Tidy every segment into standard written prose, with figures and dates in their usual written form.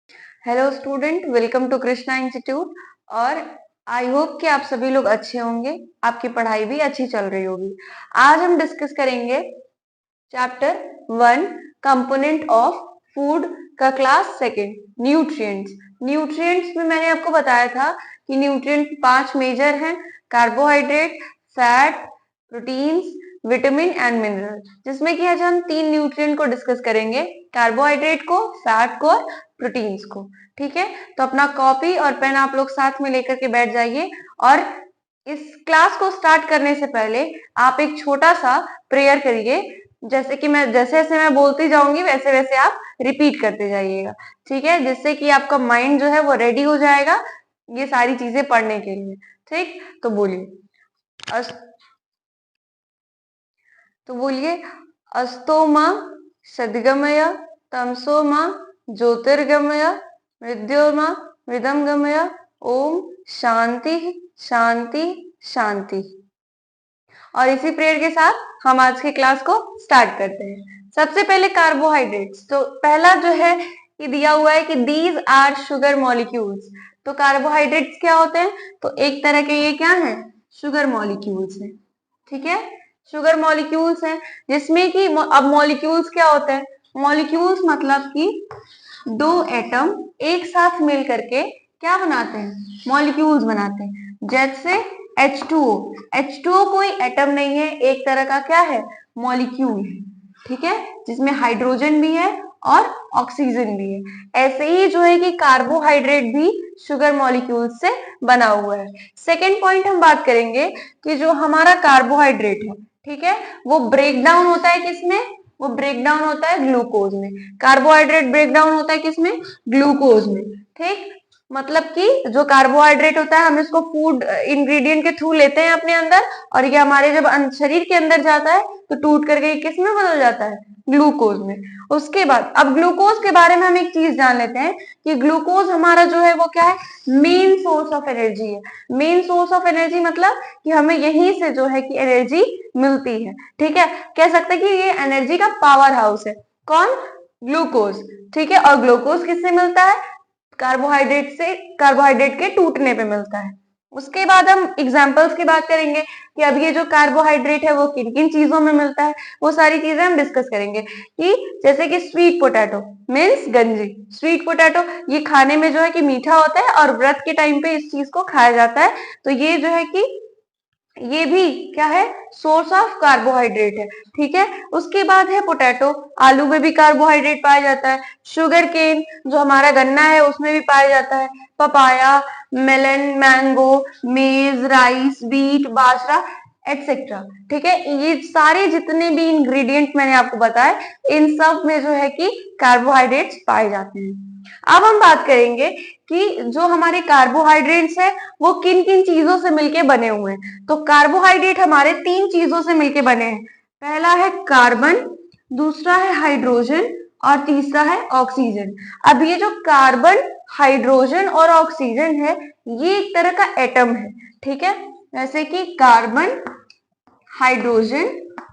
Hello student, welcome to Krishna institute. और I hope कि आप सभी लोग अच्छे होंगे, आपकी पढ़ाई भी अच्छी चल रही होगी। आज हम डिस्कस करेंगे चैप्टर 1 कंपोनेंट ऑफ फूड का क्लास सेकेंड, न्यूट्रिएंट्स। न्यूट्रिएंट्स में मैंने आपको बताया था कि न्यूट्रिएंट 5 मेजर हैं: carbohydrate, fat, proteins, vitamin and mineral. जिसमें कि आज हम 3 न्यूट्रिएंट को डिस्कस करेंगे, कार्बोहाइड्रेट को, फैट को और प्रोटीन्स को। ठीक है, तो अपना कॉपी और पेन आप लोग साथ में लेकर के बैठ जाइए। और इस क्लास को स्टार्ट करने से पहले आप एक छोटा सा प्रेयर करिए। जैसे कि जैसे जैसे मैं बोलती जाऊंगी वैसे वैसे आप रिपीट करते जाइएगा। ठीक है, जिससे कि आपका माइंड जो है वो रेडी हो जाएगा ये सारी चीजें पढ़ने के लिए। ठीक, तो बोलिए तो बोलिए, अस्तो माँ सद्गमय, तमसो माँ ज्योतिर्गमय, मृत्योर्मा मृदम गमय, ओम शांति शांति शांति। और इसी प्रेयर के साथ हम आज की क्लास को स्टार्ट करते हैं। सबसे पहले कार्बोहाइड्रेट्स, तो पहला जो है ये दिया हुआ है कि दीज आर शुगर मॉलिक्यूल्स। तो कार्बोहाइड्रेट्स क्या होते हैं? तो एक तरह के ये क्या है, शुगर मॉलिक्यूल्स है। ठीक है, शुगर मॉलिक्यूल्स हैं, जिसमें कि अब मॉलिक्यूल्स क्या होते हैं? मॉलिक्यूल्स मतलब कि दो एटम एक साथ मिल करके क्या बनाते हैं? मॉलिक्यूल्स बनाते हैं। जैसे H2O, H2O कोई एटम नहीं है, एक तरह का क्या है? मॉलिक्यूल है। ठीक है, जिसमें हाइड्रोजन भी है और ऑक्सीजन भी है। ऐसे ही जो है कि कार्बोहाइड्रेट भी शुगर मॉलिक्यूल से बना हुआ है। सेकेंड पॉइंट हम बात करेंगे कि जो हमारा कार्बोहाइड्रेट है, ठीक है, वो ब्रेक डाउन होता है किसमें? वो ब्रेक डाउन होता है ग्लूकोज में। कार्बोहाइड्रेट ब्रेक डाउन होता है किसमें? ग्लूकोज में। ठीक, मतलब कि जो कार्बोहाइड्रेट होता है हम इसको फूड इंग्रेडिएंट के थ्रू लेते हैं अपने अंदर, और ये हमारे जब शरीर के अंदर जाता है तो टूट करके किस में बदल जाता है? ग्लूकोज में। उसके बाद अब ग्लूकोज के बारे में हम एक चीज जान लेते हैं कि ग्लूकोज हमारा जो है वो क्या है? मेन सोर्स ऑफ एनर्जी है। मेन सोर्स ऑफ एनर्जी मतलब कि हमें यहीं से जो है कि एनर्जी मिलती है। ठीक है, कह सकते हैं कि ये एनर्जी का पावर हाउस है। कौन? ग्लूकोज। ठीक है, और ग्लूकोज किससे मिलता है? कार्बोहाइड्रेट से, कार्बोहाइड्रेट के टूटने पे मिलता है। उसके बाद हम एग्जाम्पल्स की बात करेंगे कि अब ये जो कार्बोहाइड्रेट है वो किन किन चीजों में मिलता है, वो सारी चीजें हम डिस्कस करेंगे। कि जैसे कि स्वीट पोटैटो मीन्स गंजी। स्वीट पोटैटो ये खाने में जो है कि मीठा होता है और व्रत के टाइम पे इस चीज को खाया जाता है। तो ये जो है कि ये भी क्या है? सोर्स ऑफ कार्बोहाइड्रेट है। ठीक है, उसके बाद है पोटैटो। आलू में भी कार्बोहाइड्रेट पाया जाता है। शुगर केन जो हमारा गन्ना है उसमें भी पाया जाता है। पपाया, मेलन, मैंगो, मेज, राइस, व्हीट, बाजरा एटसेट्रा। ठीक है, ये सारे जितने भी इंग्रेडिएंट मैंने आपको बताए इन सब में जो है कि कार्बोहाइड्रेट्स पाए जाते हैं। अब हम बात करेंगे कि जो हमारे कार्बोहाइड्रेट्स है वो किन किन चीजों से मिलके बने हुए हैं। तो कार्बोहाइड्रेट हमारे 3 चीजों से मिलके बने हैं। पहला है कार्बन, दूसरा है हाइड्रोजन और तीसरा है ऑक्सीजन। अब ये जो कार्बन, हाइड्रोजन और ऑक्सीजन है ये एक तरह का एटम है। ठीक है, जैसे कि कार्बन, हाइड्रोजन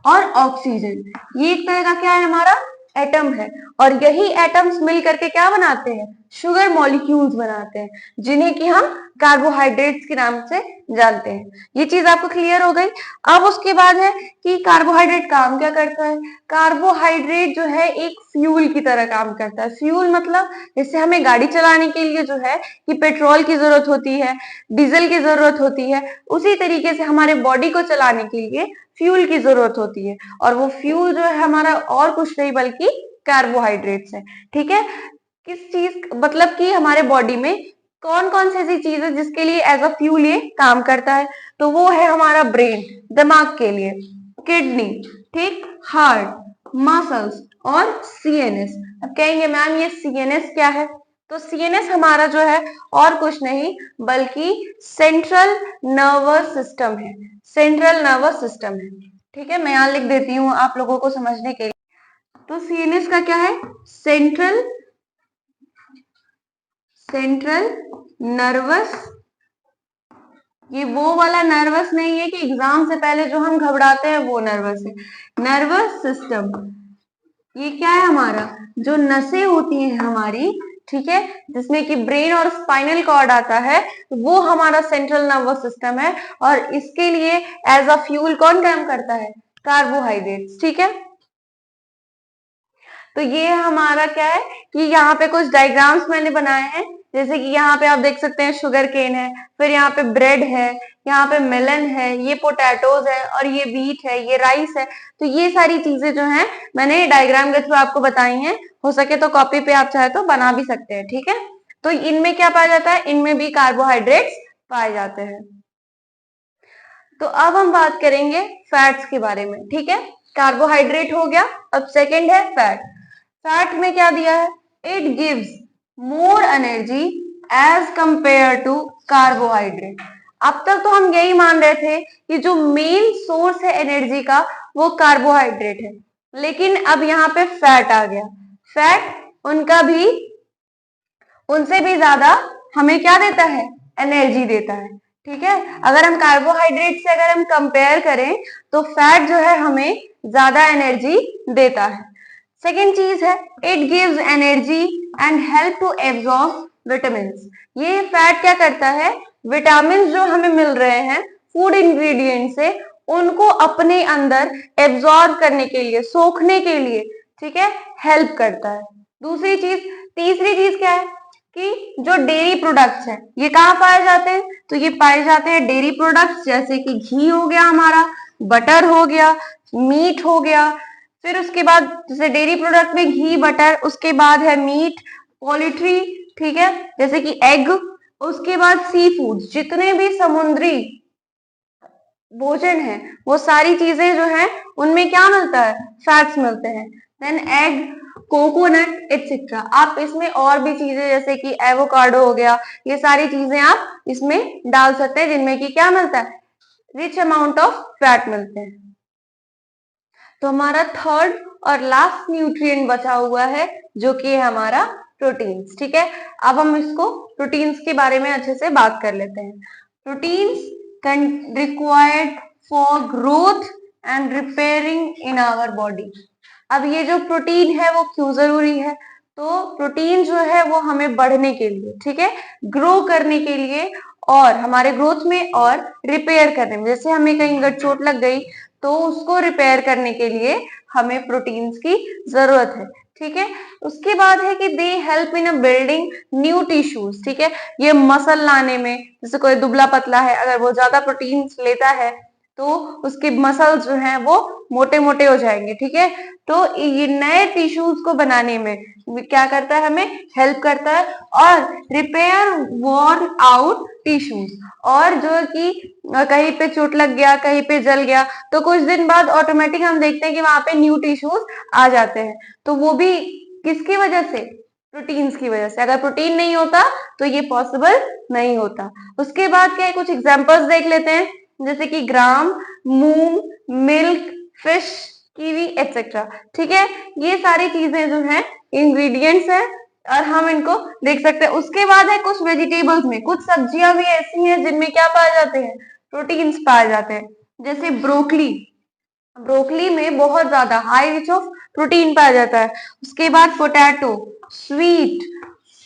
और ऑक्सीजन ये एक तरह का क्या है? हमारा एटम है। और यही एटम्स मिल करके क्या बनाते हैं? शुगर मॉलिक्यूल्स बनाते हैं, जिन्हें कि हम कार्बोहाइड्रेट्स के नाम से जानते हैं। ये चीज आपको क्लियर हो गई। अब उसके बाद है कि कार्बोहाइड्रेट काम क्या करता है। कार्बोहाइड्रेट जो है एक फ्यूल की तरह काम करता है। फ्यूल मतलब जैसे हमें गाड़ी चलाने के लिए जो है कि पेट्रोल की जरूरत होती है, डीजल की जरूरत होती है, उसी तरीके से हमारे बॉडी को चलाने के लिए फ्यूल की जरूरत होती है। और वो फ्यूल जो है हमारा और कुछ नहीं बल्कि कार्बोहाइड्रेट्स है। ठीक है, किस चीज मतलब कि हमारे बॉडी में कौन कौन सी ऐसी चीज है जिसके लिए एज अ फ्यूल ये काम करता है? तो वो है हमारा ब्रेन, दिमाग के लिए, किडनी, ठीक, हार्ट, मसल्स और सीएनएस। अब कहेंगे मैम ये सीएनएस क्या है? तो सीएनएस हमारा जो है और कुछ नहीं बल्कि सेंट्रल नर्वस सिस्टम है। सेंट्रल नर्वस सिस्टम है। ठीक है, मैं यहां लिख देती हूँ आप लोगों को समझने के लिए। तो सीएनएस का क्या है? Central central nervous. ये वो वाला नर्वस नहीं है कि एग्जाम से पहले जो हम घबराते हैं वो नर्वस है। नर्वस सिस्टम ये क्या है? हमारा जो नसें होती हैं हमारी, ठीक है, जिसमें कि ब्रेन और स्पाइनल कॉर्ड आता है, वो हमारा सेंट्रल नर्वस सिस्टम है। और इसके लिए एज अ फ्यूल कौन काम करता है? कार्बोहाइड्रेट्स। ठीक है, तो ये हमारा क्या है कि यहाँ पे कुछ डायग्राम्स मैंने बनाए हैं, जैसे कि यहाँ पे आप देख सकते हैं शुगर केन है, फिर यहाँ पे ब्रेड है, यहाँ पे मेलन है, ये पोटैटोज है, और ये व्हीट है, ये राइस है। तो ये सारी चीजें जो हैं मैंने डायग्राम के थ्रू आपको बताई हैं। हो सके तो कॉपी पे आप चाहे तो बना भी सकते हैं। ठीक है, तो इनमें क्या पाया जाता है? इनमें भी कार्बोहाइड्रेट्स पाए जाते हैं। तो अब हम बात करेंगे फैट्स के बारे में। ठीक है, कार्बोहाइड्रेट हो गया, अब सेकंड है फैट। फैट में क्या दिया है? It gives more energy as compare to carbohydrate. अब तक तो हम यही मान रहे थे कि जो मेन सोर्स है एनर्जी का वो कार्बोहाइड्रेट है, लेकिन अब यहाँ पे फैट आ गया। फैट उनका भी उनसे भी ज्यादा हमें क्या देता है? एनर्जी देता है। ठीक है, अगर हम कार्बोहाइड्रेट से अगर हम कंपेयर करें तो फैट जो है हमें ज्यादा एनर्जी देता है। सेकेंड चीज है it gives energy and help to absorb vitamin. ये फैट क्या करता है? विटामिन जो हमें मिल रहे हैं फूड इंग्रेडिएंट से, उनको अपने अंदर एब्जॉर्ब करने के लिए, सोखने के लिए, ठीक है, हेल्प करता है। दूसरी चीज, तीसरी चीज क्या है कि जो डेयरी प्रोडक्ट्स हैं ये कहाँ पाए जाते हैं? तो ये पाए जाते हैं डेयरी प्रोडक्ट्स, जैसे कि घी हो गया हमारा, बटर हो गया, मीट हो गया। फिर उसके बाद जैसे डेयरी प्रोडक्ट में घी, बटर, उसके बाद है मीट, पोल्ट्री, ठीक है, जैसे कि एग, उसके बाद सी फूड, जितने भी समुद्री भोजन है वो सारी चीजें जो है उनमें क्या मिलता है? फैट्स मिलते हैं। Then egg, coconut etcetera. आप इसमें और भी चीजें जैसे कि एवोकाडो हो गया, ये सारी चीजें आप इसमें डाल सकते हैं, जिनमें कि क्या मिलता है? रिच अमाउंट ऑफ फैट मिलते हैं। तो हमारा थर्ड और लास्ट न्यूट्रिएंट बचा हुआ है जो कि है हमारा प्रोटीन्स। ठीक है, अब हम इसको प्रोटीन्स के बारे में अच्छे से बात कर लेते हैं। Proteins required for growth and repairing in our body. अब ये जो प्रोटीन है वो क्यों जरूरी है? तो प्रोटीन जो है वो हमें बढ़ने के लिए, ठीक है, ग्रो करने के लिए, और हमारे ग्रोथ में और रिपेयर करने में, जैसे हमें कहीं अगर चोट लग गई तो उसको रिपेयर करने के लिए हमें प्रोटीन्स की जरूरत है। ठीक है, उसके बाद है कि they help in a building new tissues. ठीक है, ये मसल लाने में, जैसे कोई दुबला पतला है, अगर वो ज्यादा प्रोटीन्स लेता है तो उसके मसल्स जो हैं वो मोटे मोटे हो जाएंगे। ठीक है, तो ये नए टिश्यूज को बनाने में क्या करता है? हमें हेल्प करता है। और रिपेयर वॉर्न आउट टिश्यूज, और जो कि कहीं पे चोट लग गया, कहीं पे जल गया, तो कुछ दिन बाद ऑटोमेटिक हम देखते हैं कि वहां पे न्यू टिश्यूज आ जाते हैं। तो वो भी किसकी वजह से? प्रोटीन्स की वजह से। अगर प्रोटीन नहीं होता तो ये पॉसिबल नहीं होता। उसके बाद क्या है, कुछ एग्जांपल्स देख लेते हैं, जैसे कि ग्राम, मूंग, मिल्क, फिश, कीवी एटसेट्रा। ठीक है, ये सारी चीजें जो है इंग्रेडिएंट्स हैं और हम इनको देख सकते हैं। उसके बाद है कुछ वेजिटेबल्स में, कुछ सब्जियां भी ऐसी हैं जिनमें क्या पाए जाते हैं? प्रोटीन्स पाए जाते हैं, जैसे ब्रोकली। ब्रोकली में बहुत ज्यादा हाई रिच ऑफ प्रोटीन पाया जाता है। उसके बाद potato, sweet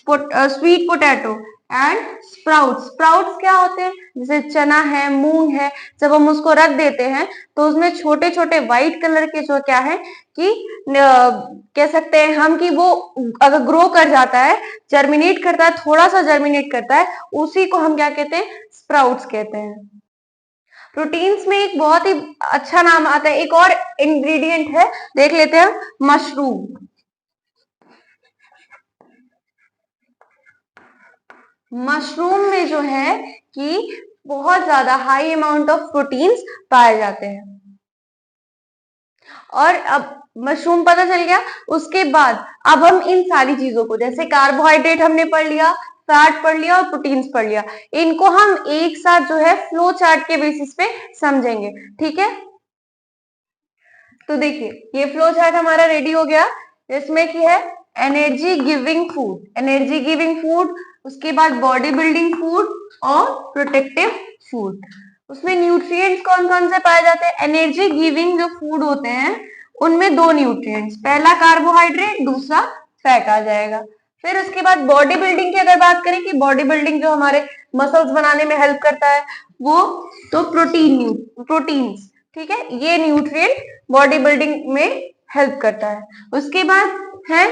sweet potato and sprouts. Sprouts क्या होते हैं? जैसे चना है, मूंग है, जब हम उसको रख देते हैं तो उसमें छोटे छोटे व्हाइट कलर के जो क्या है कि कह सकते हैं हम कि वो अगर ग्रो कर जाता है, जर्मिनेट करता है, थोड़ा सा जर्मिनेट करता है, उसी को हम क्या कहते हैं? स्प्राउट्स कहते हैं। प्रोटीन्स में एक बहुत ही अच्छा नाम आता है, एक और इंग्रेडिएंट है, देख लेते हैं, मशरूम। मशरूम में जो है कि बहुत ज्यादा हाई अमाउंट ऑफ प्रोटीन्स पाए जाते हैं। और अब मशरूम पता चल गया, उसके बाद अब हम इन सारी चीजों को, जैसे कार्बोहाइड्रेट हमने पढ़ लिया, फैट पढ़ लिया और प्रोटीन्स पढ़ लिया, इनको हम एक साथ जो है फ्लो चार्ट के बेसिस पे समझेंगे। ठीक है, तो देखिए ये फ्लो चार्ट हमारा रेडी हो गया, जिसमें कि है energy giving food, energy giving food, उसके बाद बॉडी बिल्डिंग फूड और प्रोटेक्टिव फूड। उसमें न्यूट्रिएंट्स कौन कौन से पाए जाते हैं? एनर्जी गिविंग जो फूड होते हैं उनमें दो न्यूट्रिएंट्स, पहला कार्बोहाइड्रेट, दूसरा फैट आ जाएगा। फिर उसके बाद बॉडी बिल्डिंग की अगर बात करें कि बॉडी बिल्डिंग जो हमारे मसल्स बनाने में हेल्प करता है वो, तो प्रोटीन्स, ठीक है, ये न्यूट्रिएंट बॉडी बिल्डिंग में हेल्प करता है। उसके बाद है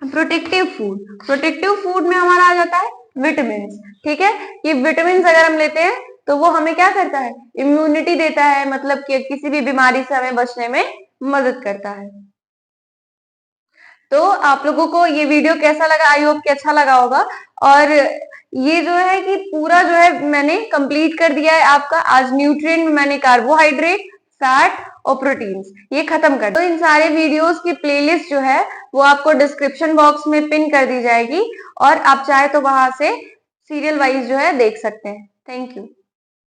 प्रोटेक्टिव फूड में हमारा आ जाता है विटामिन, ठीक है। ये विटामिन अगर हम लेते हैं तो वो हमें क्या करता है, इम्यूनिटी देता है, मतलब कि किसी भी बीमारी से हमें बचने में मदद करता है। तो आप लोगों को ये वीडियो कैसा लगा, आई होप कि अच्छा लगा होगा। और ये जो है कि पूरा जो है मैंने कंप्लीट कर दिया है आपका। आज न्यूट्रिएंट में मैंने कार्बोहाइड्रेट, फैट और प्रोटीन्स ये खत्म कर। तो इन सारे वीडियोस की प्लेलिस्ट जो है वो आपको डिस्क्रिप्शन बॉक्स में पिन कर दी जाएगी और आप चाहे तो वहां से सीरियल वाइज जो है देख सकते हैं। Thank you.